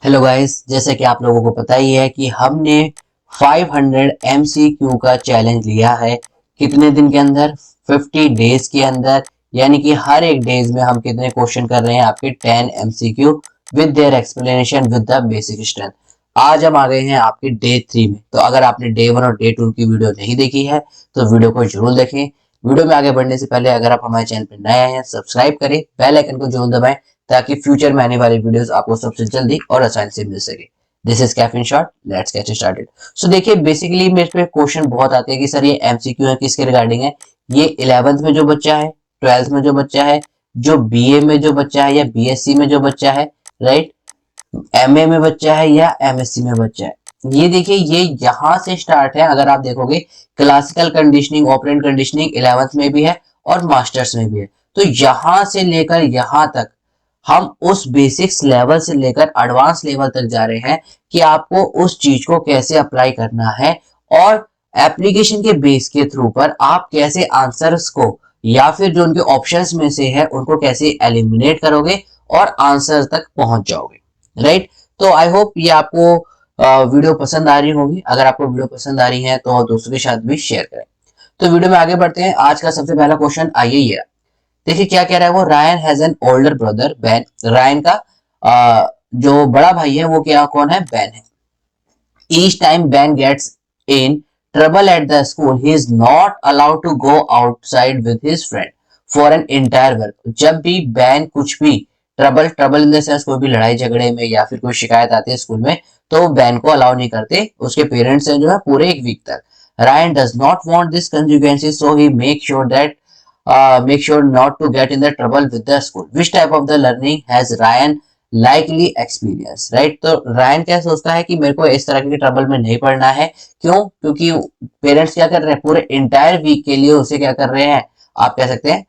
Hello guys, जैसे कि आप लोगों को पता ही है कि हमने 500 MCQ का चैलेंज लिया है। कितने दिन के अंदर? 50 डेज के अंदर। यानी कि हर एक डेज में हम कितने क्वेश्चन कर रहे हैं? आपके 10 MCQ with their explanation with the basic strength. आज हम आ गए हैं आपके डे 3 में। तो अगर आपने डे 1 और डे 2 की वीडियो नहीं देखी है तो वीडियो को जरूर देखें। वीडियो में आगे बढ़ने से पहले अगर आप हमारे चैनल पर नए हैं, सब्सक्राइब करें, बेल आइकन को जरूर दबाएं ताकि फ्यूचर में आने वाली वीडियोस आपको सबसे जल्दी और आसानी से मिल सके। This is caffeine shot, let's get started. So देखिए, बेसिकली मेरे पे क्वेश्चन बहुत आते हैं कि सर ये एमसीक्यू है, किसके रिगार्डिंग है? ये 11th में जो बच्चा है, 12th में जो बच्चा है, जो बीए में जो बच्चा है या बीएससी में जो बच्चा है, राइट, एमए में बच्चा है या एमएससी में बच्चा है। ये देखिए, ये यहां से स्टार्ट है। अगर आप देखोगे, classical conditioning, operant conditioning 11th में भी है और मास्टर्स में भी है। तो यहां से लेकर यहां तक हम उस बेसिक्स लेवल से लेकर एडवांस लेवल तक जा रहे हैं कि आपको उस चीज को कैसे अप्लाई करना है और एप्लीकेशन के बेस के थ्रू पर आप कैसे आंसर्स को या फिर जो उनके ऑप्शंस में से है उनको कैसे एलिमिनेट करोगे और आंसर तक पहुंच जाओगे, राइट। तो आई होप ये आपको वीडियो पसंद आ रही होगी। अगर आपको वीडियो पसंद आ रही है तो दोस्तों के साथ भी शेयर करें। तो वीडियो में आगे बढ़ते हैं। आज का सबसे पहला क्वेश्चन आइए ये। देखिए क्या कह रहा है वो। Ryan has an older brother ban. Ryan का जो बड़ा भाई है वो क्या कौन है? बैन है। Each time Ben gets in trouble at the school he is not allowed to go outside with his friend for an entire work. जब भी बैन कुछ भी trouble trouble in the sense कोई भी लड़ाई झगड़े में या फिर कोई शिकायत आती है स्कूल में, तो बैन को अलाउ नहीं करते उसके पेरेंट्स हैं जो है पूरे एक वीक तक। Ryan does not want this consequences so he make sure not to get in the trouble with the school. Which type of the learning has Ryan likely experience? Right? तो Ryan क्या सोचता है कि मेरे को इस तरह के ट्रबल में नहीं पड़ना है। क्यों? क्योंकि पेरेंट्स क्या कर रहे हैं, पूरे इंटायर वीक के लिए उसे क्या कर रहे हैं, आप कह सकते हैं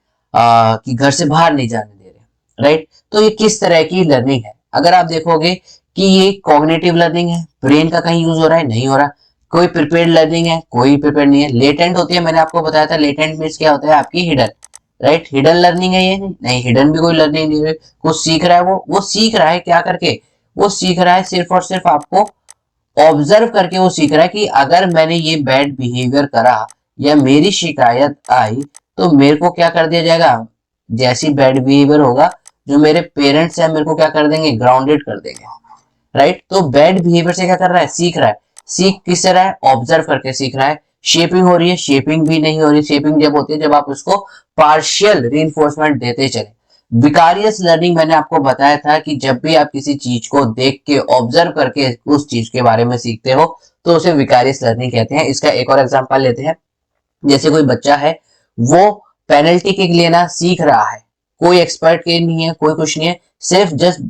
कि घर से बाहर नहीं जाने दे रहे। राइट? तो ये किस तरह की लर्निंग है? अगर आप देखोगे कि ये कॉग्निटिव लर्निंग है, ब्रेन का कहीं यूज हो रहा है? नहीं हो रहा। कोई प्रिपेयर्ड लर्निंग है? कोई प्रिपेयर्ड नहीं है। लेटेंट होती है, मैंने आपको बताया था। लेटेंट मींस क्या होता है? आपकी हिडन। राइट? हिडन लर्निंग है ये? नहीं, हिडन भी कोई लर्निंग नहीं है। कुछ सीख रहा है, वो सीख रहा है क्या करके? वो सीख रहा है सिर्फ और सिर्फ आपको ऑब्जर्व करके। वो सीख रहा है कि अगर मैंने ये बैड बिहेवियर करा या मेरी शिकायत आई तो मेरे को क्या कर दिया जाएगा? जैसी बैड बिहेवियर होगा, जो मेरे पेरेंट्स हैं मेरे को क्या कर देंगे? ग्राउंडेड कर देंगे। राइट? तो बैड बिहेवियर से क्या कर रहा है? सीख रहा है। सीख किससे रहा है? ऑब्जर्व करके सीख रहा है। शेपिंग हो रही है? शेपिंग भी नहीं हो रही। शेपिंग जब होती है जब आप उसको पार्शियल रीइंफोर्समेंट देते चले। विकारियस लर्निंग मैंने आपको बताया था कि जब भी आप किसी चीज को देख के ऑब्जर्व करके उस चीज के बारे में सीखते हो तो उसे विकारियस लर्निंग कहते हैं। इसका एक और एग्जांपल लेते हैं। जैसे कोई बच्चा है, वो पेनल्टी किक लेना सीख रहा है। कोई एक्सपर्ट के नहीं है, कोई कुछ नहीं है, सिर्फ just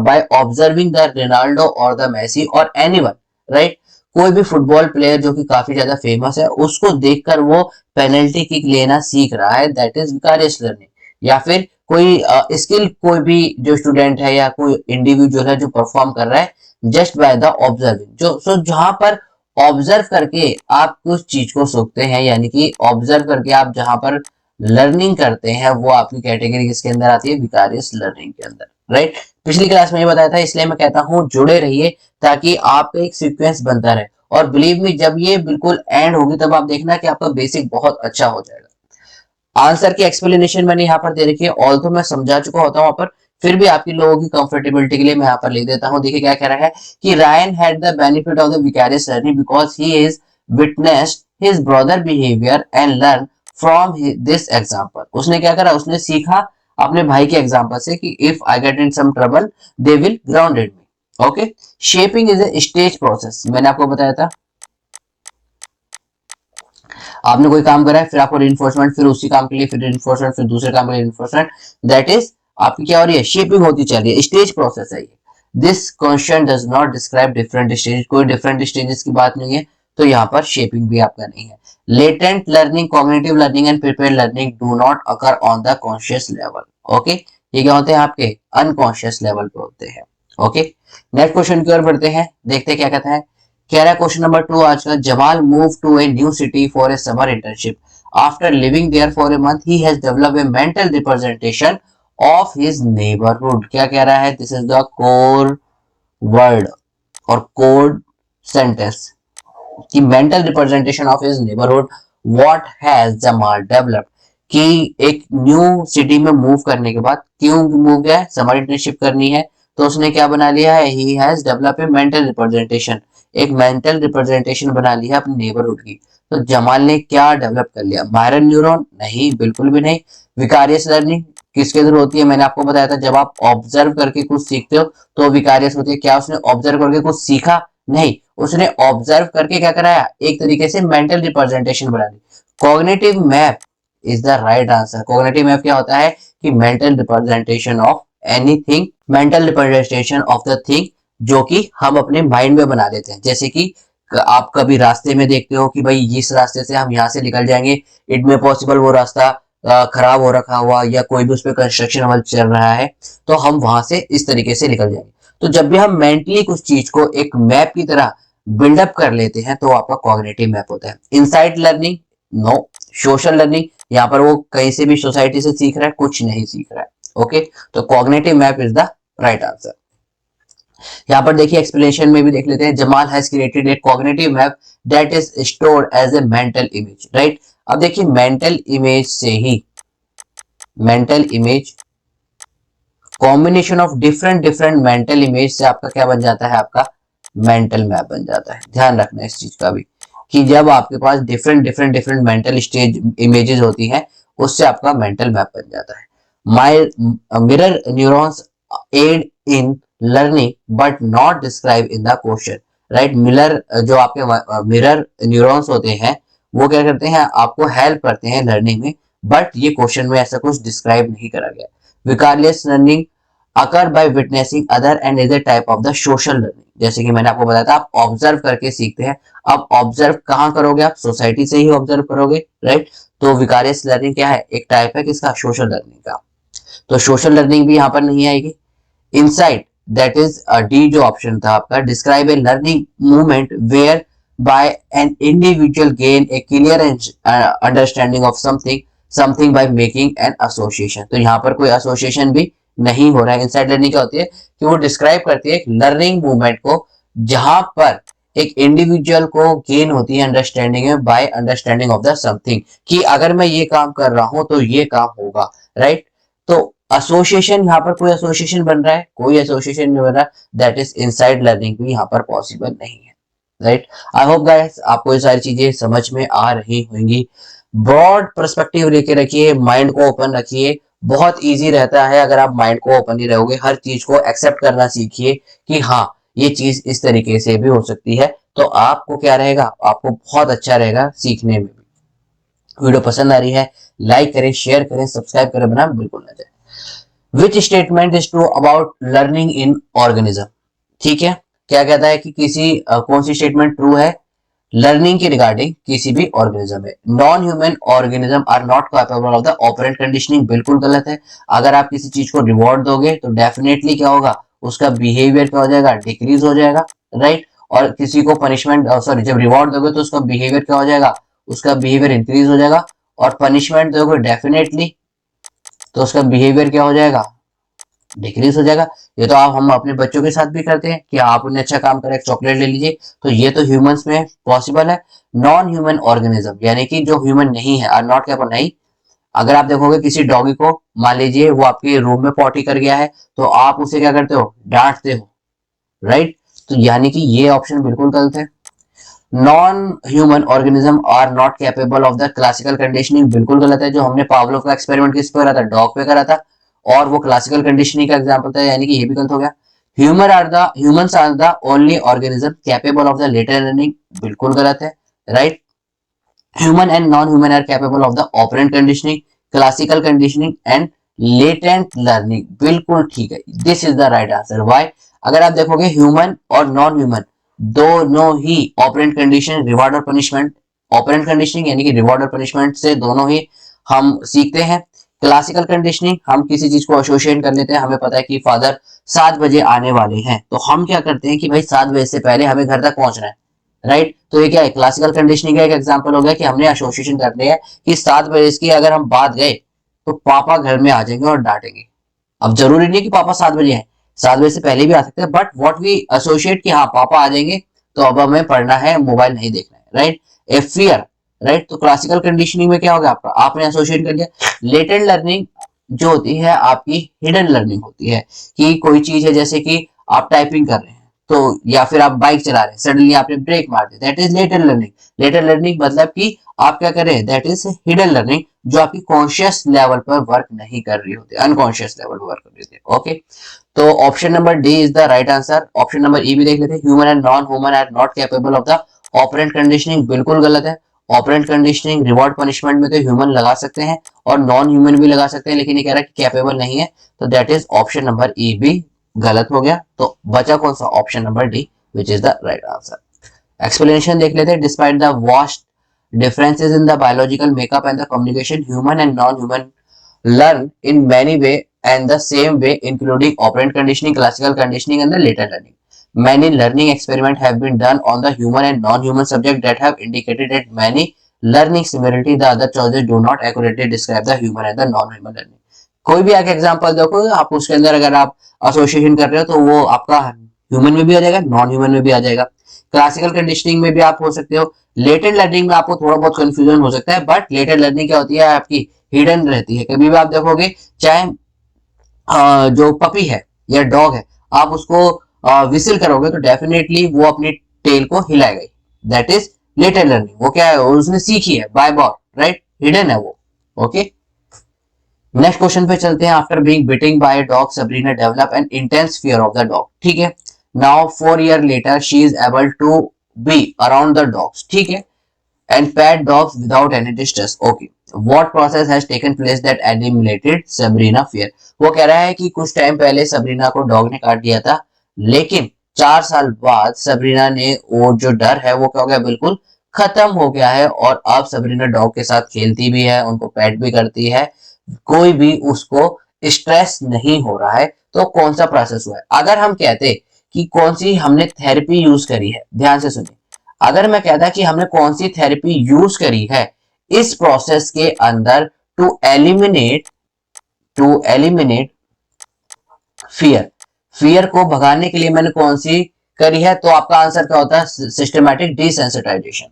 by observing the Ronaldo और द मेसी और एनीवन, राइट। कोई भी फुटबॉल प्लेयर जो कि काफी ज्यादा फेमस है, उसको देखकर वो पेनल्टी किक लेना सीख रहा है। That is vicarious learning. या फिर कोई स्किल, कोई भी जो स्टूडेंट है या कोई इंडिविजुअल है जो परफॉर्म कर रहा है जस्ट बाय द ऑब्जर्विंग, जो सो जहां पर ऑब्जर्व करके आप कुछ चीज को सीखते हैं, यानी कि ऑब्जर्व करके आप जहां पर लर्निंग करते हैं, वो आपकी कैटेगरी किसके अंदर आती है? विकारियस लर्निंग के अंदर, राइट। पिछली क्लास में ये बताया था, इसलिए मैं कहता हूं जुड़े रहिए ताकि आपका एक सीक्वेंस बनता रहे। और बिलीव मी, जब ये बिल्कुल एंड होगी तब आप देखना कि आपका बेसिक बहुत अच्छा हो जाएगा। आंसर की एक्सप्लेनेशन मैंने यहाँ पर दे रखी है। ऑल तो मैं समझा चुका होता हूँ वहां पर, फिर भी आपकी लोगों की कंफर्टेबिलिटी के लिए मैं यहाँ पर लिख देता हूँ। देखिए क्या कह रहा है कि Ryan had the benefit of the vicarious learning because he is witnessed his brother behaviour and learn from this example. उसने क्या करा? उसने सीखा अपने भाई के एग्जाम्पल से कि if I get in some trouble they will grounded me. Okay. Shaping is a stage process, मैंने आपको बताया था। आपने कोई काम करा है, फिर आपको रिइंफोर्समेंट, फिर उसी काम के लिए फिर रिइंफोर्समेंट, फिर दूसरे काम के लिए रिइंफोर्समेंट। दैट इज आपकी क्या हो रही है? शेपिंग होती चल रही है। स्टेज प्रोसेस है ये। This question does not describe different stage. कोई डिफरेंट स्टेजेस की बात नहीं है, तो यहाँ पर शेपिंग भी आपका नहीं है। Latent learning, cognitive learning and prepared learning do not occur on the conscious level. Okay, ये क्या होते हैं? आपके अनकॉन्शियस लेवल पे होते हैं। ओके, नेक्स्ट क्वेश्चन की ओर बढ़ते हैं, देखते हैं क्या कहता है। कह रहा है क्वेश्चन नंबर 2 आज का। Jamal move to a new city for a summer internship. After living there for a month he has developed a mental representation of his neighbourhood. क्या कह रहा है? This is the core word और code sentence कि mental representation of his neighbourhood what has Jamal developed, कि एक new city में move करने के बाद क्यों मूव गया, समर इंटर्नशिप करनी है तो उसने क्या बना लिया है, he has develop a mental representation, एक मेंटल रिप्रेजेंटेशन बना लिया अपने नेबरहुड की। तो जमाल ने क्या डेवलप कर लिया, मायरल न्यूरॉन, नहीं बिल्कुल भी नहीं। विकारियस लर्निंग किसके थ्रू होती है, मैंने आपको बताया था जब आप ऑब्जर्व करके कुछ सीखते हो तो विकारियस होती है। क्या उसने ऑब्जर्व करके कुछ सीखा, नहीं, उसने ऑब्जर्व करके क्या कराया, एक तरीके से मेंटल रिप्रेजेंटेशन बना ली। Cognitive map is the right answer. Cognitive map क्या होता है कि mental representation of anything, mental representation of the thing जो कि हम अपने माइंड में बना लेते हैं। जैसे कि आप कभी रास्ते में देखते हो कि भाई इस रास्ते से हम यहाँ से निकल जाएंगे, इट में पॉसिबल वो रास्ता खराब हो रखा हुआ या कोई भी उस पर कंस्ट्रक्शन वर्क चल रहा है तो हम वहां से इस तरीके से निकल जाएंगे। तो जब भी हम मेंटली कुछ चीज को एक मैप की तरह बिल्डअप कर लेते हैं तो आपका कॉग्निटिव मैप होता है। Insight learning, no. Social learning, यहाँ पर वो कहीं से भी सोसाइटी से सीख रहा है, कुछ नहीं सीख रहा है। ओके, तो cognitive map is the right answer. यहाँ पर देखिए एक्सप्लेनेशन में भी देख लेते हैं, Jamal has created a cognitive map that is stored as a mental image, right. अब देखिए मेंटल इमेज से ही, mental image combination of different different mental image से आपका क्या बन जाता है, आपका मेंटल मैप बन जाता है। ध्यान रखना इस चीज का भी कि जब आपके पास different different different mental stage images होती हैं उससे आपका मेंटल मैप बन जाता है। My mirror neurons aid in learning but not describe in the question, right. Mirror जो आपके मिरर न्यूरॉन्स होते हैं वो क्या करते हैं, आपको हेल्प करते हैं लर्निंग में, बट ये क्वेश्चन में ऐसा कुछ डिस्क्राइब नहीं करा गया। Vicarious learning occur by witnessing other and is a type of the social learning, जैसे कि मैंने आपको बताया था आप ऑब्जर्व करके सीखते हैं। अब ऑब्जर्व कहाँ करोगे, आप सोसाइटी से ही ऑब्जर्व करोगे, राइट। तो विकारियस लर्निंग क्या है, एक टाइप है किसका, सोशल लर्निंग का। तो सोशल लर्निंग भी यहाँ पर नहीं आएगी। इनसाइट दैट इज डी जो ऑप्शन था आपका, describe a learning movement where by an individual gain a clear understanding of something, something by making an association. तो यहाँ पर कोई एसोसिएशन भी नहीं हो रहा है। इनसाइड लर्निंग क्या होती है कि वो डिस्क्राइब करती है एक लर्निंग मूवमेंट को जहां पर एक इंडिविजुअल को गेन होती है अंडरस्टैंडिंग में by understanding of the something, कि अगर मैं ये काम कर रहा हूं तो ये काम होगा, राइट। तो एसोसिएशन, यहाँ पर कोई एसोसिएशन बन रहा है, कोई एसोसिएशन नहीं बन रहा, दैट इज इनसाइड लर्निंग भी यहाँ पर पॉसिबल नहीं है, राइट। आई होप गाइस आपको ये सारी चीजें समझ में आ रही होंगी। ब्रॉड पर्सपेक्टिव लेके रखिए, माइंड को ओपन रखिए, बहुत इजी रहता है अगर आप माइंड को ओपन ही रहोगे। हर चीज को एक्सेप्ट करना सीखिए कि हाँ ये चीज इस तरीके से भी हो सकती है, तो आपको क्या रहेगा, आपको बहुत अच्छा रहेगा सीखने में भी। वीडियो पसंद आ रही है लाइक करें, शेयर करें, सब्सक्राइब करें, बना बिल्कुल ना जाए। Which statement is true about learning in organism, ठीक है। क्या कहता है कि कौन सी स्टेटमेंट ट्रू है लर्निंग की रिगार्डिंग किसी भी ऑर्गेनिज्म में। Non human organism are not capable of the operant conditioning, बिल्कुल गलत है। अगर आप किसी चीज को रिवॉर्ड दोगे तो डेफिनेटली क्या होगा, उसका बिहेवियर क्या हो जाएगा, डिक्रीज हो जाएगा, राइट। और किसी को पनिशमेंट, सॉरी, जब रिवॉर्ड दोगे तो उसका बिहेवियर क्या हो जाएगा, उसका बिहेवियर इंक्रीज हो जाएगा। और पनिशमेंट दोगे डेफिनेटली तो उसका बिहेवियर क्या हो जाएगा, डिक्रीज हो जाएगा। ये तो आप हम अपने बच्चों के साथ भी करते हैं कि आप उन्हें अच्छा काम करें, एक चॉकलेट ले लीजिए, तो ये तो ह्यूमंस में पॉसिबल है। नॉन ह्यूमन ऑर्गेनिज्म यानी कि जो ह्यूमन नहीं है, आर नॉट कैपेबल, नहीं। अगर आप देखोगे किसी डॉगी को, मान लीजिए वो आपके रूम में पॉटी कर गया है तो आप उसे क्या करते हो, डांटते हो, राइट। तो यानी कि ये ऑप्शन बिल्कुल गलत है। Non human organism are not capable of the classical conditioning, बिल्कुल गलत है। जो हमने पावलोव का एक्सपेरिमेंट किस पे करा था, डॉग पे करा था, और वो क्लासिकल कंडीशनिंग का एग्जांपल था, यानी कि ये भी गलत हो गया। Humans are the only organism capable of the later learning, बिल्कुल गलत है, right. Human and non human are capable of the operant conditioning, classical conditioning and latent learning, बिल्कुल ठीक है, this is the right answer. Why, अगर आप देखोगे human और नॉन ह्यूमन दोनों ही ऑपरेंट कंडीशन, रिवॉर्ड और पनिशमेंट, ऑपरेंट कंडीशनिंग यानी कि रिवॉर्ड और पनिशमेंट से दोनों ही हम सीखते हैं। क्लासिकल कंडीशनिंग हम किसी चीज को एसोसिएट कर लेते हैं, हमें पता है कि फादर 7 बजे आने वाले हैं तो हम क्या करते हैं कि भाई 7 बजे से पहले हमें घर तक पहुंचना है, राइट। तो ये क्या है, क्लासिकल कंडीशनिंग का एक एग्जांपल हो गया कि हमने एसोसिएशन कर लिया है कि 7 बजे की अगर हम बात गए तो पापा घर में आ जाएंगे और डांटेंगे। अब जरूरी नहीं कि पापा 7 बजे आए, 7 बजे से पहले भी आ सकते हैं, बट व्हाट वी एसोसिएट कि हाँ पापा आ जाएंगे तो अब हमें पढ़ना है, मोबाइल नहीं देखना है, राइट। ए फियर, राइट। तो क्लासिकल कंडीशनिंग में क्या होगा आपका, आपने एसोसिएट कर लिया। लेटेंट लर्निंग जो होती है आपकी हिडन लर्निंग होती है, कि कोई चीज है जैसे कि आप टाइपिंग कर रहे हैं तो, या फिर आप बाइक चला रहे हैं, सडनली आपने ब्रेक मार दिया, that is latent learning. Latent learning मतलब कि आप क्या कर रहे हैं, दैट इज हिडन लर्निंग, जो आपकी कॉन्शियस लेवल पर वर्क नहीं कर रही होती, अनकॉन्शियस लेवल पर वर्क कर रही होती है। ओके, तो option number D is the right answer. Option number E भी देख लेते हैं, human and non human are not capable of the operant conditioning, बिल्कुल गलत है। ऑपरेंट कंडीशनिंग रिवॉर्ड पनिशमेंट में तो ह्यूमन लगा सकते हैं और नॉन ह्यूमन भी लगा सकते हैं, लेकिन ये कह रहा है कि कैपेबल नहीं है, तो that is option number E भी गलत हो गया। तो बचा कौन सा, option number D which is the right answer. Explanation देख लेते हैं, despite the vast differences in the biological makeup and the communication, human and non-human learn in many way and the same way, including operant conditioning, classical conditioning, and the latent learning. Many learning experiments have been done on the human and non-human subject that have indicated that many learning similarity. The other choices do not accurately describe the human and the non-human learning. कोई भी आगे example देखो आप, उसके अंदर अगर आप association कर रहे हो तो वो आपका ह्यूमन में भी आ जाएगा, नॉन ह्यूमन में भी आ जाएगा। क्लासिकल कंडीशनिंग में भी आप हो सकते हो। लेटेंट लर्निंग में आपको थोड़ा बहुत कंफ्यूजन हो सकता है, बट लेटेंट लर्निंग क्या होती है आपकी, हिडन रहती है। कभी भी आप देखोगे, चाहे जो पपी है या डॉग है, आप उसको विसिल करोगे तो डेफिनेटली वो अपनी टेल को हिलाएगा, दैट इज लेटेंट लर्निंग। वो क्या है, उसने सीखी है बाय बॉर्ड, राइट, हिडन है वो। ओके, नेक्स्ट क्वेश्चन पे चलते हैं। After being biting by a dog, Sabrina develop an intense fear of the dog. ठीक है, now 4 years later she is able to be around the dogs, ठीक है, and pet dogs without any distress. Okay. What process has taken place that eliminated Sabrina fear? वो कह रहा है कि कुछ टाइम पहले सबरीना को डॉग ने काट दिया था, लेकिन 4 साल बाद सबरीना ने वो जो डर है वो क्या हो गया, बिल्कुल खत्म हो गया है, और अब सबरीना डॉग के साथ खेलती भी है, उनको पेट भी करती है, कोई भी उसको स्ट्रेस नहीं हो रहा है। तो कौन सा प्रोसेस हुआ है? अगर हम कहते कि कौन सी हमने थेरेपी यूज करी है, ध्यान से सुनिए, अगर मैं कहता कि हमने कौन सी थेरेपी यूज करी है इस प्रोसेस के अंदर टू एलिमिनेट फियर, फियर को भगाने के लिए मैंने कौन सी करी है, तो आपका आंसर क्या होता है, सिस्टमैटिक डिसेंसिटाइजेशन।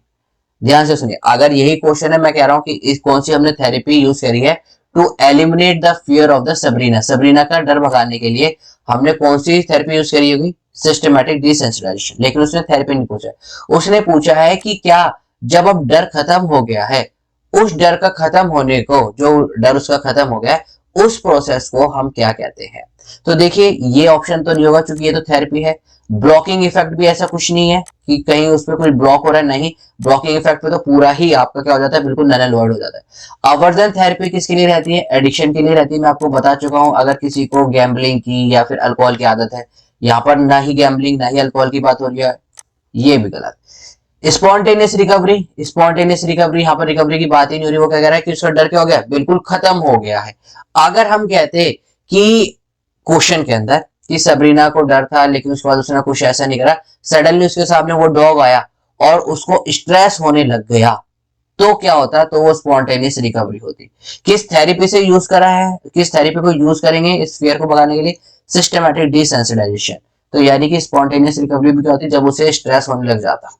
ध्यान से सुनिए, अगर यही क्वेश्चन है, मैं कह रहा हूं कि इस कौन सी हमने थेरेपी यूज करी है to eliminate the fear of the Sabrina, Sabrina का डर भगाने के लिए हमने कौन सी थेरेपी यूज करी होगी, सिस्टमैटिक डिसेंसिटाइजेशन। लेकिन उसने थेरेपी नहीं पूछा, उसने पूछा है कि क्या जब अब डर खत्म हो गया है, उस डर का खत्म होने को, जो डर उसका खत्म हो गया है, उस प्रोसेस को हम क्या कहते हैं। तो देखिए ये ऑप्शन तो नहीं होगा क्योंकि ये तो थेरेपी है। ब्लॉकिंग इफेक्ट भी ऐसा कुछ नहीं है कि कहीं उस पर कुछ ब्लॉक हो रहा है, नहीं, ब्लॉकिंग इफेक्ट पे तो पूरा ही आपका क्या हो जाता है, बिल्कुल नल एंड वॉइड हो जाता है। अवर्जन थेरेपी किसके लिए रहती है, एडिक्शन के लिए रहती है। मैं आपको बता चुका हूं, अगर किसी को गैम्बलिंग की या फिर अल्कोहल की आदत है, यहाँ पर ना ही गैम्बलिंग ना ही अल्कोहल की बात हो रही है, ये भी गलत। स्पॉन्टेनियस रिकवरी, स्पॉन्टेनियस रिकवरी, यहाँ पर रिकवरी की बात ही नहीं हो रही। वो क्या कह रहा है कि उसका डर क्या हो गया, बिल्कुल खत्म हो गया है। अगर हम कहते कि क्वेश्चन के अंदर कि सबरीना को डर था लेकिन उसके बाद उसने कुछ ऐसा नहीं करा, सडनली उसके सामने वो डॉग आया और उसको स्ट्रेस होने लग गया, तो क्या होता, तो वो स्पॉन्टेनियस रिकवरी होती। किस थेरेपी से यूज करा है, किस थेरेपी को यूज करेंगे इस फियर को भगाने के लिए, सिस्टमैटिक डिसेंसिटाइजेशन। तो यानी कि स्पॉन्टेनियस रिकवरी भी क्या होती है, जब उसे स्ट्रेस होने लग जाता।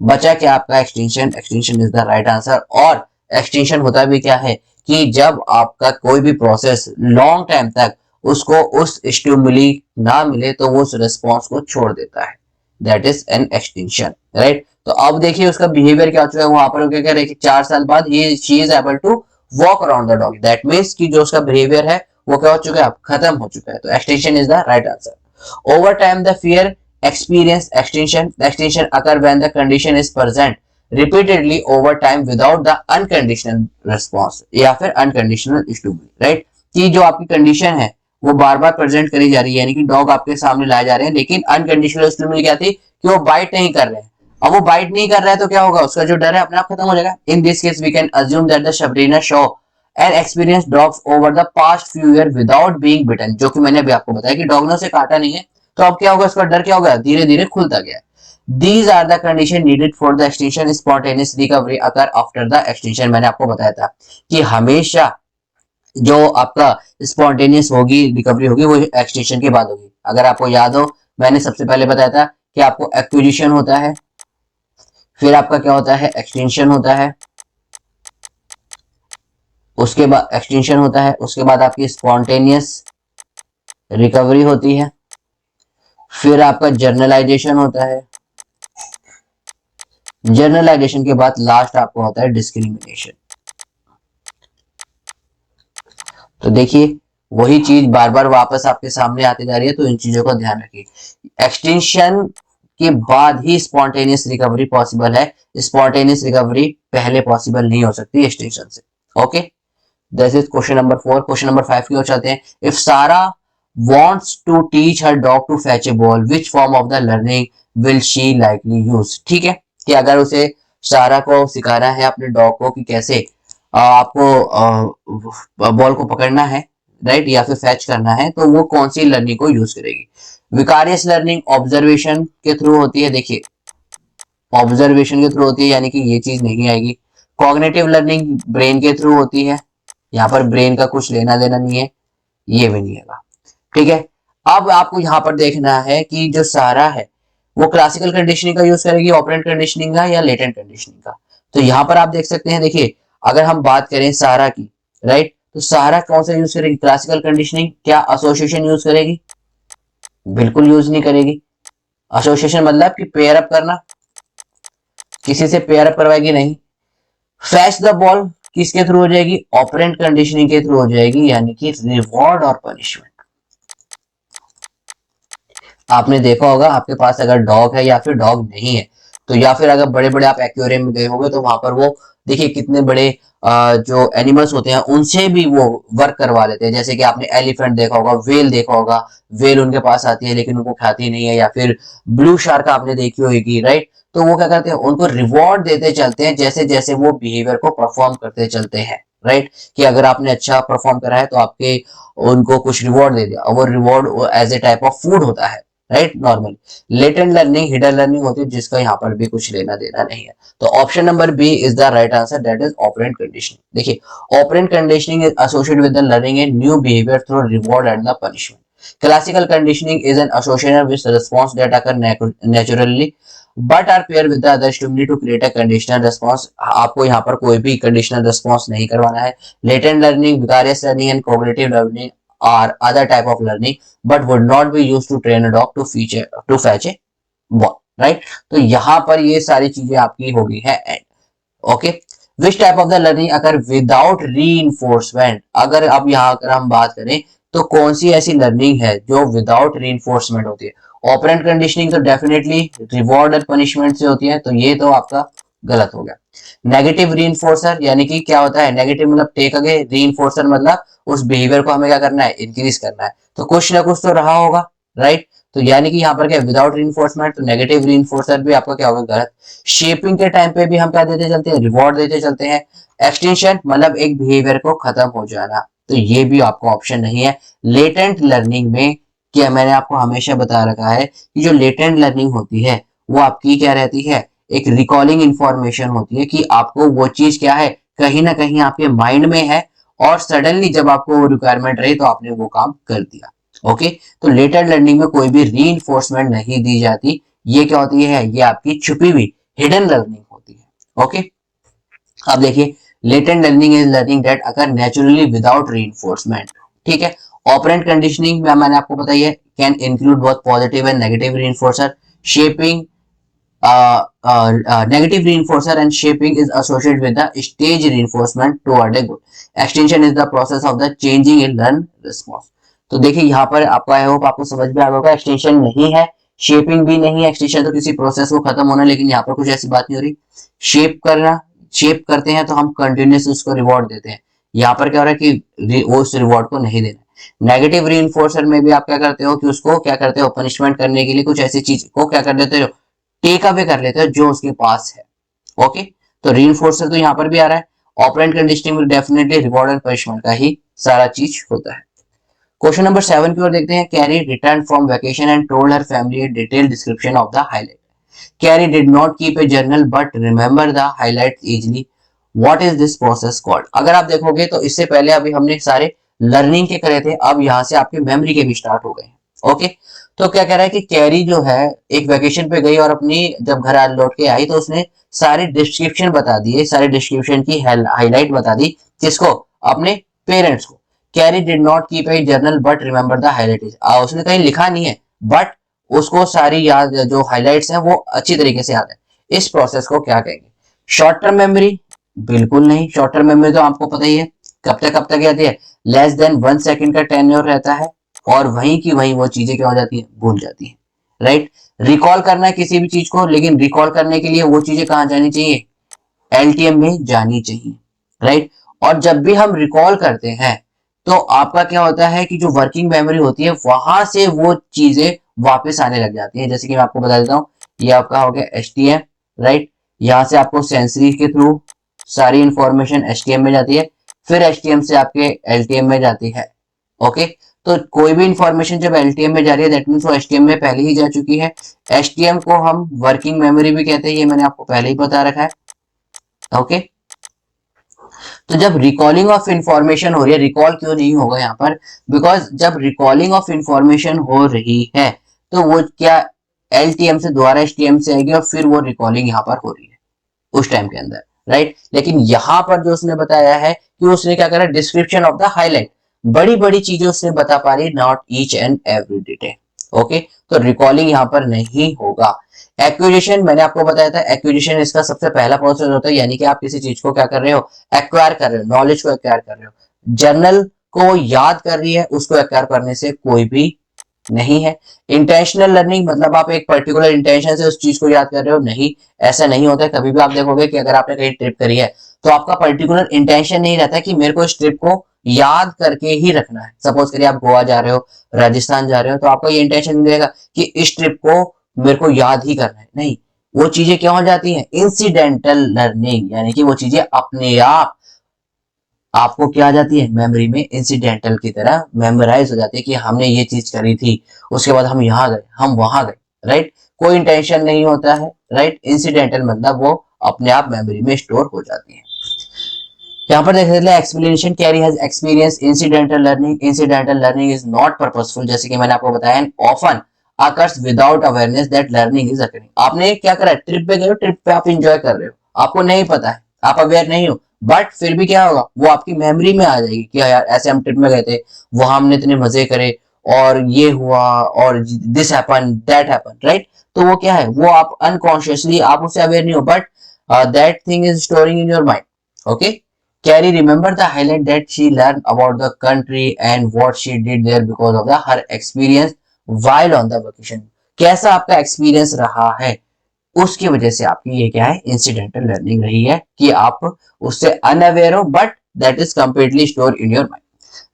बचा क्या आपका, extension, extension is the right answer. और एक्सटेंशन होता भी क्या है कि जब आपका कोई भी प्रोसेस लॉन्ग टाइम तक उसको उस स्टिमुली ना मिले तो वो उस रिस्पॉन्स को छोड़ देता है, that is an extension, right. तो अब देखिए उसका बिहेवियर क्या हो चुका है, वहां पर क्या कह रहे हैं कि 4 साल बाद ये she is able to walk around the dog, that means कि जो उसका बिहेवियर है वो क्या हो चुका है, खत्म हो चुका है। तो extension is the right answer. Over time the fear experience extinction. The extinction occur when the condition is present repeatedly over time without the unconditional response या फिर unconditional stimuli, right? कि जो आपकी कंडीशन है वो बार बार प्रेजेंट करी जा रही है, यानी कि डॉग आपके सामने लाए जा रहे हैं, लेकिन अनकंडीशनल स्टिमुली क्या थी कि वो बाइट नहीं कर रहे हैं। अब वो बाइट नहीं कर रहा है तो क्या होगा, उसका जो डर है अपने आप खत्म हो जाएगा। In this case we can assume that the Sabrina show and experience dogs over the past few year without being bitten, जो कि मैंने अभी आपको बताया कि डॉग ने उसे काटा नहीं है, तो अब क्या होगा, उसका डर क्या होगा, धीरे धीरे खुलता गया। These are the condition needed for the extinction spontaneous recovery occur after the extinction। मैंने आपको बताया था कि हमेशा जो आपका स्पॉन्टेनियस होगी रिकवरी होगी वो एक्सटेंशन के बाद होगी। अगर आपको याद हो, मैंने सबसे पहले बताया था कि आपको एक्विजिशन होता है, फिर आपका क्या होता है, एक्सटेंशन होता है, उसके बाद एक्सटेंशन होता है, उसके बाद आपकी स्पॉन्टेनियस रिकवरी होती है, फिर आपका जर्नलाइजेशन होता है, जर्नलाइजेशन के बाद लास्ट आपको होता है डिस्क्रिमिनेशन। तो देखिए वही चीज बार बार वापस आपके सामने आती जा रही है, तो इन चीजों का ध्यान रखिए। एक्सटेंशन के बाद ही स्पॉन्टेनियस रिकवरी पॉसिबल है, स्पॉन्टेनियस रिकवरी पहले पॉसिबल नहीं हो सकती एक्सटेंशन से। Okay, this is question number 4। Question number 5 की ओर चलते हैं। इफ सारा wants to teach her dog to fetch a ball, which form of the learning will she likely use? ठीक है, कि अगर उसे सारा को सिखाना है अपने डॉग को कि कैसे आपको बॉल को पकड़ना है, राइट, या फिर फैच करना है, तो वो कौन सी लर्निंग को यूज करेगी? विकारियस लर्निंग ऑब्जर्वेशन के थ्रू होती है, देखिए ऑब्जर्वेशन के थ्रू होती है, यानी कि ये चीज नहीं आएगी। कॉग्निटिव लर्निंग ब्रेन के थ्रू होती है, यहाँ पर ब्रेन का कुछ लेना देना नहीं है, ये भी नहीं है। ठीक है, अब आपको यहाँ पर देखना है कि जो सारा है वो क्लासिकल कंडीशनिंग का यूज करेगी, ऑपरेंट कंडीशनिंग का, या लेटेंट कंडीशनिंग का। तो यहाँ पर आप देख सकते हैं, देखिए अगर हम बात करें सारा की, राइट, तो सारा कौन सा यूज करेगी? Classical conditioning. क्या एसोसिएशन यूज करेगी? बिल्कुल यूज नहीं करेगी। एसोसिएशन मतलब कि पेयर अप करना, किसी से पेयर अप करवाएगी नहीं। फैच द बॉल किसके थ्रू हो जाएगी? ऑपरेंट कंडीशनिंग के थ्रू हो जाएगी, यानी कि रिवॉर्ड और पनिशमेंट। आपने देखा होगा आपके पास अगर डॉग है या फिर डॉग नहीं है, तो या फिर अगर बड़े बड़े आप एक्वेरियम में गए होंगे तो वहां पर वो देखिए कितने बड़े जो एनिमल्स होते हैं उनसे भी वो वर्क करवा लेते हैं। जैसे कि आपने एलिफेंट देखा होगा, वेल देखा होगा, वेल उनके पास आती है लेकिन उनको खाती नहीं है, या फिर ब्लू शार्क आपने देखी होगी, राइट। तो वो क्या करते हैं, उनको रिवॉर्ड देते चलते हैं जैसे जैसे वो बिहेवियर को परफॉर्म करते चलते हैं, राइट। कि अगर आपने अच्छा परफॉर्म करा है तो आपके उनको कुछ रिवॉर्ड दे दिया, और वो reward as a type of food होता है, right, normal. Latent learning hidden learning होती है, जिसका यहाँ पर भी कुछ लेना देना नहीं है। तो option number B is the right answer, that is operant conditioning. देखिए operant conditioning is associated with the learning a new behaviour through reward and the punishment. Classical conditioning is an association with response that occur naturally but are pair with the other stimuli to create a conditional response. आपको यहाँ पर कोई भी conditional response नहीं करवाना है। Latent learning, vicarious learning and cognitive learning are other type of learning but would not be used to train a dog to fetch a ball, right? तो यहाँ पर ये सारी चीजें आपकी हो गई है and. Okay, which type of the learning अगर विदाउट रीइंफोर्समेंट, अगर अब यहाँ अगर हम बात करें तो कौन सी ऐसी लर्निंग है जो विदाउट रीइंफोर्समेंट होती है? ऑपरेंट कंडीशनिंग तो डेफिनेटली रिवॉर्ड और पनिशमेंट से होती है, तो ये तो आपका गलत हो गया। नेगेटिव रीइंफोर्सर यानी कि क्या होता है? नेगेटिव मतलब टेक अगे, रीइंफोर्सर मतलब उस बिहेवियर को हमें क्या करना है? इंक्रीज करना है। तो कुछ ना कुछ तो रहा होगा, राइट। तो यानी कि यहाँ पर क्या, विदाउट रीइंफोर्समेंट, तो नेगेटिव रीइंफोर्सर भी आपका क्या होगा? गलत। शेपिंग के टाइम पे भी हम क्या देते चलते हैं? रिवॉर्ड देते चलते हैं। एक्सटेंशन मतलब एक बिहेवियर को खत्म हो जाना, तो ये भी आपका ऑप्शन नहीं है। लेटेंट लर्निंग में क्या, मैंने आपको हमेशा बता रखा है कि जो लेटेंट लर्निंग होती है वो आपकी क्या रहती है? एक रिकॉलिंग इंफॉर्मेशन होती है कि आपको वो चीज क्या है, कहीं ना कहीं आपके माइंड में है, और सडनली जब आपको रिक्वायरमेंट रही तो आपने वो काम कर दिया। ओके, तो लेटेंट लर्निंग में कोई भी री नहीं दी जाती। ये क्या होती है? ये आपकी छुपी हुई हिडन लर्निंग होती है। ओके, अब देखिए latent learning is learning that occur naturally without reinforcement. ठीक है, ऑपरेंट कंडीशनिंग में मैंने आपको बताई है can include both positive and negative reinforcer. Shaping negative reinforcer and shaping is associated with the stage reinforcement toward a goal. Extension is the process of the changing in learn response. तो देखिए यहाँ पर आपका I hope आपको समझ में आ गया। Extension नहीं है, शेपिंग भी नहीं है। एक्सटेंशन तो किसी प्रोसेस को खत्म होना, लेकिन यहाँ पर कुछ ऐसी बात नहीं हो रही। शेप करना, शेप करते हैं तो हम कंटिन्यूस उसको रिवॉर्ड देते हैं। यहाँ पर क्या हो रहा है कि वो उस रिवॉर्ड को नहीं देना। नेगेटिव रीइंफोर्सर में भी आप क्या करते हो कि उसको क्या करते हो? पनिशमेंट करने के लिए कुछ ऐसी चीज को क्या कर देते हो? टेक अवे कर लेते हो जो उसके पास है। ओके, तो रीइंफोर्सर तो यहाँ पर भी आ रहा है। ऑपरेंट कंडीशनिंग में डेफिनेटली रिवॉर्ड एंड पनिशमेंट का ही सारा चीज होता है। क्वेश्चन नंबर 7 की ओर देखते हैं। Carry return from vacation and told her family a detailed description of the highlight. Carrie did not keep a journal but remember the highlights easily. What is this process called. अगर आप देखोगे तो इससे पहले अभी हमने सारे लर्निंग के करे थे, अब यहाँ से आपके मेमोरी के भी स्टार्ट हो गए। ओके, तो क्या कह रहा है कि कैरी जो है एक वेकेशन पे गई और अपनी जब घर लौट के आई तो उसने सारी डिस्क्रिप्शन बता दिए, सारी डिस्क्रिप्शन की हाईलाइट बता दी, किसको, अपने पेरेंट्स को। Carry did not keep a journal but remember the highlight. उसने कहीं लिखा नहीं है बट उसको सारी याद, जो हाईलाइट्स हैं वो अच्छी तरीके से याद है। इस प्रोसेस को क्या कहेंगे, शॉर्ट टर्म मेमोरी? बिल्कुल नहीं, शॉर्ट टर्म मेमोरी तो आपको पता ही है कब तक आती है, लेस देन 1 सेकंड का टेन्योर रहता है और वहीं की वहीं वो चीजें क्या हो जाती है, भूल जाती है, राइट। रिकॉल करना है किसी भी चीज को, लेकिन रिकॉल करने के लिए वो चीजें कहाँ जानी चाहिए, एलटीएम में जानी चाहिए, राइट। और जब भी हम रिकॉल करते हैं तो आपका क्या होता है कि जो वर्किंग मेमोरी होती है वहां से वो चीजें वापस आने लग जाती हैं। जैसे कि मैं आपको बता देता हूँ, ये आपका हो गया एचटीएम, राइट। यहाँ से आपको सेंसरी के थ्रू सारी इंफॉर्मेशन एचटीएम में जाती है, फिर एचटीएम से आपके एलटीएम में जाती है। ओके, तो कोई भी इंफॉर्मेशन जब एलटीएम में जा रही है दैट मीन्स वो एचटीएम में पहले ही जा चुकी है। एचटीएम को हम वर्किंग मेमोरी भी कहते हैं, ये मैंने आपको पहले ही बता रखा है। ओके, तो जब रिकॉलिंग ऑफ इंफॉर्मेशन हो रही है, रिकॉल क्यों नहीं होगा यहाँ पर, बिकॉज जब रिकॉलिंग ऑफ इंफॉर्मेशन हो रही है तो वो क्या एलटीएम से दोबारा एचटीएम से आएगी और फिर वो रिकॉलिंग यहाँ पर हो रही है उस टाइम के अंदर, राइट। लेकिन यहाँ पर जो उसने बताया है कि उसने क्या करा, डिस्क्रिप्शन ऑफ द हाईलाइट, बड़ी बड़ी चीजें उसने बता पा रही, not each and every detail. Okay, तो रिकॉलिंग यहाँ पर नहीं होगा। एक्विजिशन मैंने आपको बताया था, एक्विजिशन इसका सबसे पहला प्रोसेस होता है, यानी कि आप किसी चीज को क्या कर रहे हो, एक्वायर कर रहे हो, नॉलेज को एक्वायर कर रहे हो। जर्नल को याद कर रही है, उसको एक्वायर करने से कोई भी नहीं है। इंटेंशनल लर्निंग मतलब आप एक पर्टिकुलर इंटेंशन से उस चीज को याद कर रहे हो, नहीं, ऐसा नहीं होता है। कभी भी आप देखोगे कि अगर आपने कहीं ट्रिप करी है तो आपका पर्टिकुलर इंटेंशन नहीं रहता कि मेरे को इस ट्रिप को याद करके ही रखना है। सपोज करिए आप गोवा जा रहे हो, राजस्थान जा रहे हो, तो आपका ये इंटेंशन नहीं रहेगा कि इस ट्रिप को मेरे को याद ही करना है, नहीं। वो चीजें क्या हो जाती हैं, इंसिडेंटल लर्निंग, यानी कि वो चीजें अपने आप आपको क्या आ जाती है, मेमोरी में इंसिडेंटल की तरह मेमोराइज हो जाती है कि हमने ये चीज करी थी, उसके बाद हम यहाँ गए, हम वहां गए, राइट। कोई इंटेंशन नहीं होता है, राइट। इंसिडेंटल मतलब वो अपने आप मेमोरी में स्टोर हो जाती है। यहाँ पर देख लेते हैं explanation, carry has experience incidental learning, incidental learning is not purposeful, जैसे कि मैंने आपको बताया, often occurs without awareness that learning is occurring. आपने क्या करा, ट्रिप पे गए हो, ट्रिप पे आप एंजॉय कर रहे हो, आपको नहीं पता है, आप अवेयर नहीं हो, बट फिर भी क्या होगा, वो आपकी मेमोरी में आ जाएगी कि यार ऐसे हम ट्रिप में गए थे, वहां हमने इतने मजे करे और ये हुआ और this happen that happen, right. तो वो क्या है, वो आप अनकॉन्शियसली आप उससे अवेयर नहीं हो, but that thing is storing in your mind. Okay, Carrie remember the highlight that she learned about the country and what she did there because of her experience while on the vacation। कैसा आपका experience रहा है, उसकी वजह से आपकी ये क्या है, इंसिडेंटल लर्निंग रही है कि आप उससे अनअवेयर हो, but that is completely store in your mind.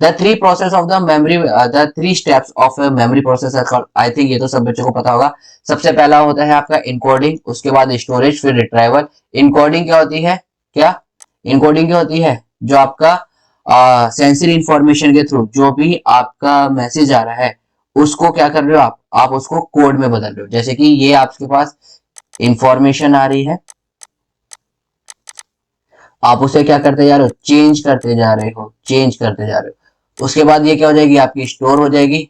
The three process of the memory, the three steps of a memory process are called, I think ये तो सब बच्चों को पता होगा। सबसे पहला होता है आपका इनकोडिंग, उसके बाद स्टोरेज, फिर रिट्राइवल। इनकोडिंग क्या होती है, क्या इनकोडिंग क्या होती है, जो आपका सेंसरी इंफॉर्मेशन के थ्रू जो भी आपका मैसेज आ रहा है उसको क्या कर रहे हो आप उसको कोड में बदल रहे हो। जैसे कि ये आपके पास इंफॉर्मेशन आ रही है, आप उसे क्या करते जा रहे हो, चेंज करते जा रहे हो, चेंज करते जा रहे हो। उसके बाद ये क्या हो जाएगी, आपकी स्टोर हो जाएगी।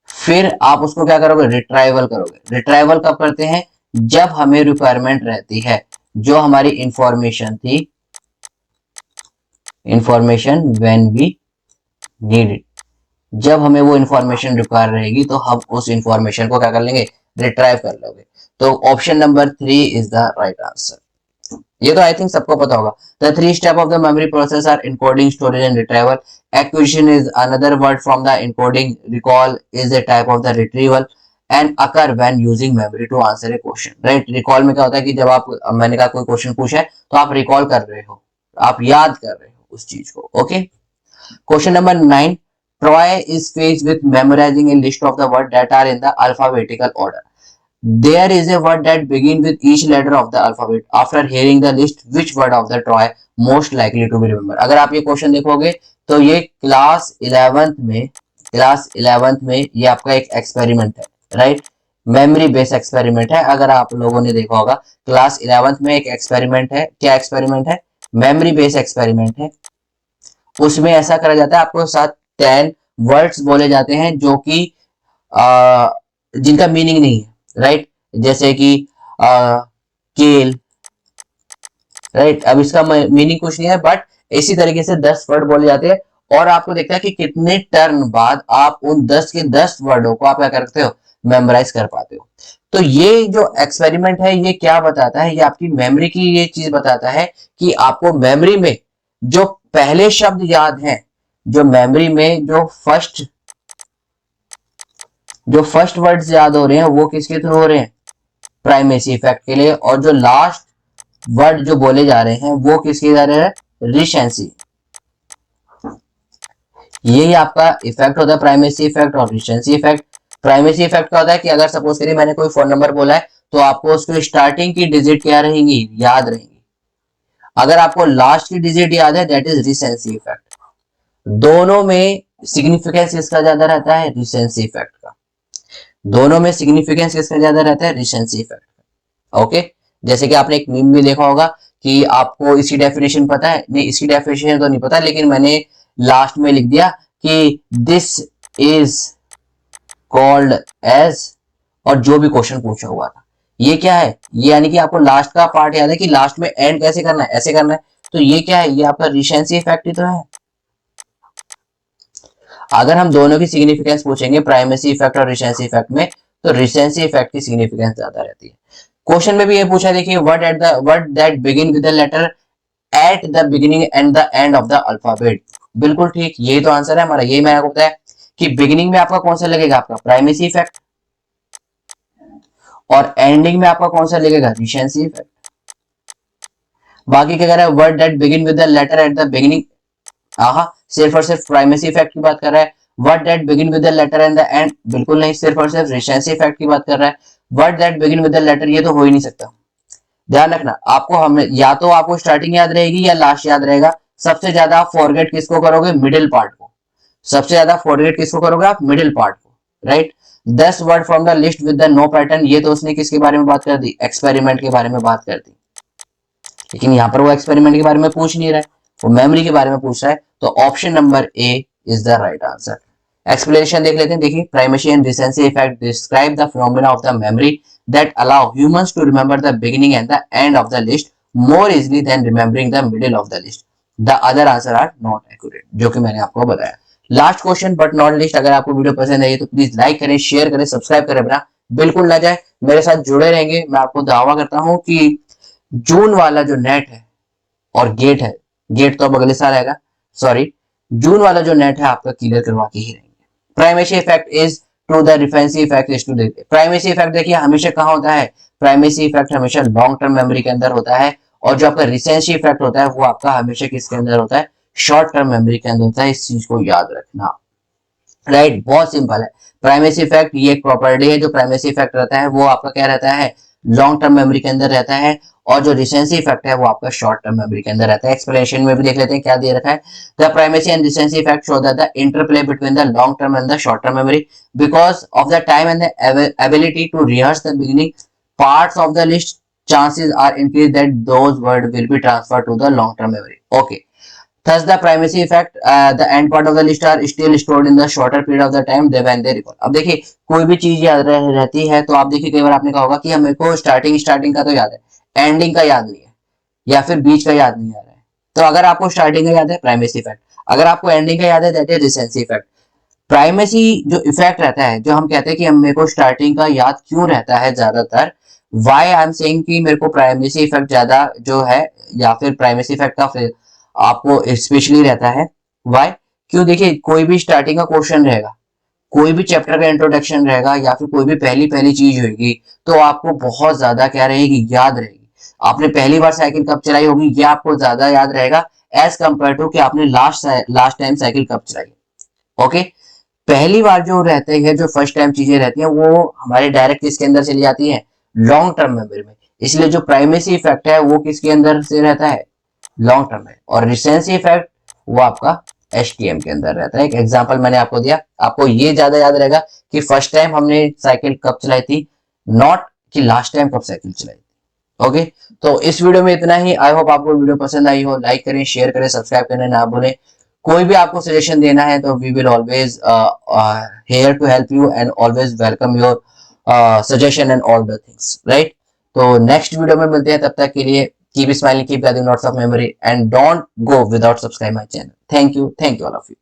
फिर आप उसको क्या करोगे, रिट्राइवल करोगे। रिट्राइवल कब करते हैं, जब हमें रिक्वायरमेंट रहती है, जो हमारी इंफॉर्मेशन थी, information when we need it, जब हमें वो इंफॉर्मेशन रिक्वायर रहेगी तो हम उस इंफॉर्मेशन को क्या कर लेंगे, रिट्राइव कर लोगे। तो option number 3 is the right answer. ये तो आई थिंक सबको पता होगा। The three step of the memory process are encoding, storage and retrieval. Acquisition is another word from the encoding. Recall is a type of the retrieval and occur when using memory to answer a question, right. Recall में क्या होता है कि जब आप, मैंने कहा कोई क्वेश्चन पूछा है तो आप रिकॉल कर रहे हो, आप याद कर रहे हो उस चीज को। Okay, question number 9, Troy is faced with memorizing a list of the words that are in the alphabetical order. There is a word that begins with each letter of the alphabet. After hearing the list, which word of the Troy most likely to be remembered? अगर आप ये question देखोगे तो ये class 11th में ये आपका एक एक्सपेरिमेंट है, राइट। मेमोरी बेस्ड एक्सपेरिमेंट है। अगर आप लोगों ने देखा होगा क्लास 11th में एक एक्सपेरिमेंट है, क्या एक्सपेरिमेंट है, मेमोरी बेस्ड एक्सपेरिमेंट है। उसमें ऐसा करा जाता है, आपको साथ 10 वर्ड्स बोले जाते हैं जो कि जिनका मीनिंग नहीं है, राइट, जैसे कि केल, राइट, अब इसका मीनिंग कुछ नहीं है, बट इसी तरीके से 10 वर्ड बोले जाते हैं और आपको देखता है कि कितने टर्न बाद आप उन 10 के 10 वर्डों को आप क्या करते हो, मेमोराइज कर पाते हो। तो ये जो एक्सपेरिमेंट है ये क्या बताता है, ये आपकी मेमोरी की ये चीज बताता है कि आपको मेमोरी में जो पहले शब्द याद हैं, जो मेमोरी में जो फर्स्ट वर्ड्स याद हो रहे हैं वो किसके थ्रू हो रहे हैं, प्राइमेसी इफेक्ट के लिए, और जो लास्ट वर्ड जो बोले जा रहे हैं वो किसके जा रहे हैं, रिसेंसी। यही आपका इफेक्ट होता है, प्राइमेसी इफेक्ट और रिसेंसी इफेक्ट। प्राइमेसी इफेक्ट क्या होता है कि अगर सपोज करिए मैंने कोई फोन नंबर बोला है तो आपको उसको स्टार्टिंग की डिजिट क्या रहेंगी, याद रहेंगी। अगर आपको लास्ट की डिजिट याद है दैट इज रिसेंसी इफेक्ट। दोनों में सिग्निफिकेंस किसका ज्यादा रहता है, रिसेंसी इफेक्ट का। दोनों में सिग्निफिकेंस किसका ज्यादा रहता है, रिसेंसी इफेक्ट का। ओके, जैसे कि आपने एक मीम भी देखा होगा कि आपको इसकी डेफिनेशन पता है, नहीं इसकी डेफिनेशन तो नहीं पता, लेकिन मैंने लास्ट में लिख दिया कि दिस इज कॉल्ड एज, और जो भी क्वेश्चन पूछा हुआ था ये क्या है, ये यानी कि आपको लास्ट का पार्ट याद है कि लास्ट में एंड कैसे करना है, ऐसे करना है। तो ये क्या है, ये आपका रिसेंसी इफेक्ट ही तो है। अगर हम दोनों की सिग्निफिकेंस पूछेंगे प्राइमेसी इफेक्ट और रिसेंसी इफेक्ट में, तो रिसेंसी इफेक्ट की सिग्निफिकेंस ज्यादा रहती है। क्वेश्चन में भी ये पूछा, देखिए word that begin with the letter at the beginning and the end of the alphabet. बिल्कुल ठीक, यही तो आंसर है हमारा। यही मैंने आपको बताया कि बिगिनिंग में आपका कौन सा लगेगा, आपका प्राइमेसी इफेक्ट, और एंडिंग में आपका कौन सा लगेगा, रिसेंसी इफेक्ट। बाकी क्या कह रहा है, word that begin with the letter at the beginning, हाँ सिर्फ और सिर्फ प्राइमेसी इफेक्ट की बात कर रहा है। Word that begin with the letter and the end, बिल्कुल नहीं, सिर्फ और सिर्फ रिसेंसी इफेक्ट की बात कर रहा है। Word that begin with the letter, ये तो हो ही नहीं सकता। ध्यान रखना, आपको हम या तो आपको स्टार्टिंग याद रहेगी या लास्ट याद रहेगा। सबसे ज्यादा आप फॉरगेट किसको करोगे, मिडिल पार्ट को। सबसे ज्यादा फॉरगेट किसको करोगे आप, मिडिल पार्ट को, right. 10 word from the list with the no pattern, ये तो उसने किसके बारे में बात कर दी, एक्सपेरिमेंट के बारे में बात कर दी। लेकिन यहाँ पर वो एक्सपेरिमेंट के बारे में पूछ नहीं रहा है, वो मेमोरी के बारे में पूछ रहा है। तो option number A is the right answer. Explanation देख लेते हैं, देखिए primacy and recency effect describe the phenomena of the memory that allow humans to remember the beginning and the end of the list more easily than remembering the middle of the list. The other answer are not accurate, जो कि मैंने आपको बताया। Last question but not list, अगर आपको video पसंद आई तो please like करें, शेयर करें, सब्सक्राइब करें, बिना बिल्कुल ना जाए, मेरे साथ जुड़े रहेंगे। मैं आपको दावा करता हूं कि जून वाला जो नेट है और गेट है, गेट तो अब अगले साल आएगा, सॉरी, जून वाला जो नेट है आपका क्लियर करवा के ही रहेंगे। Primacy effect is to the recency effect is to the primacy effect, देखिए हमेशा कहाँ होता है, प्राइमेसी इफेक्ट हमेशा लॉन्ग टर्म मेमोरी के अंदर होता है, और जो आपका रिसेंसी इफेक्ट होता है वो आपका हमेशा किसके अंदर होता है, शॉर्ट टर्म मेमोरी के अंदर होता है। इस चीज को याद रखना, राइट, बहुत सिंपल है। प्राइमेसी इफेक्ट ये एक प्रॉपर्टी है, जो प्राइमेसी इफेक्ट रहता है वो आपका क्या रहता है, लॉन्ग टर्म मेमोरी के अंदर रहता है, और जो रिसेंसी इफेक्ट है वो आपका शॉर्ट टर्म मेमोरी के अंदर रहता है। एक्सप्लेनेशन में भी देख लेते हैं क्या दे रखा है, the primacy and recency effect show that the interplay between the long term and the short term memory because of the time and the ability to rehearse the beginning parts of the list, chances are increased that those words will be transferred to the long term memory. Okay, thus the primacy effect, the end part of the list are still stored in the shorter period of the time they when they recall. अब देखिए कोई भी चीज याद रहती है तो आप देखिए कई बार आपने कहा होगा कि हमें को स्टार्टिंग का तो याद है, एंडिंग का याद नहीं है, या फिर बीच का याद नहीं आ रहा है। तो अगर आपको स्टार्टिंग का याद है, प्राइमेसी इफेक्ट, अगर आपको एंडिंग का याद है that is recency effect. Primacy जो इफेक्ट रहता है, जो हम कहते हैं कि हम मेरे को स्टार्टिंग का याद क्यों रहता है ज्यादातर, वाई आई एम सेइंग कि मेरे को प्राइमेसी इफेक्ट ज्यादा जो है, या फिर प्राइमेसी इफेक्ट का आपको स्पेशली रहता है, वाई, क्यों, देखिए कोई भी स्टार्टिंग का क्वेश्चन रहेगा, कोई भी चैप्टर का इंट्रोडक्शन रहेगा, या फिर कोई भी पहली पहली चीज होगी, तो आपको बहुत ज्यादा क्या रहेगी, याद रहेगी। आपने पहली बार साइकिल कब चलाई होगी ये आपको ज्यादा याद रहेगा एज कंपेयर टू कि आपने लास्ट टाइम साइकिल कब चलाई। ओके, पहली बार जो रहते हैं, जो फर्स्ट टाइम चीजें रहती हैं वो हमारे डायरेक्ट किसके अंदर चली जाती है, लॉन्ग टर्म मेमोरी में। इसलिए जो प्राइमेसी इफेक्ट है वो किसके अंदर से रहता है, लॉन्ग टर्म में, और रिसेंसी इफेक्ट वो आपका एचटीएम के अंदर रहता है। एक एग्जांपल मैंने आपको दिया, आपको ये ज्यादा याद रहेगा कि फर्स्ट टाइम हमने साइकिल कब चलाई थी, नॉट कि लास्ट टाइम कब साइकिल चलाई। ओके, तो इस वीडियो में इतना ही। आई होप आपको वीडियो पसंद आई हो। लाइक करें, शेयर करें, सब्सक्राइब करना ना भूलें। कोई भी आपको सजेशन देना है तो we will always here to help you and always welcome your suggestion and all the things, right. तो नेक्स्ट वीडियो में मिलते हैं, तब तक के लिए keep smiling, keep gathering lots of memory and don't go without subscribe my channel. Thank you all of you.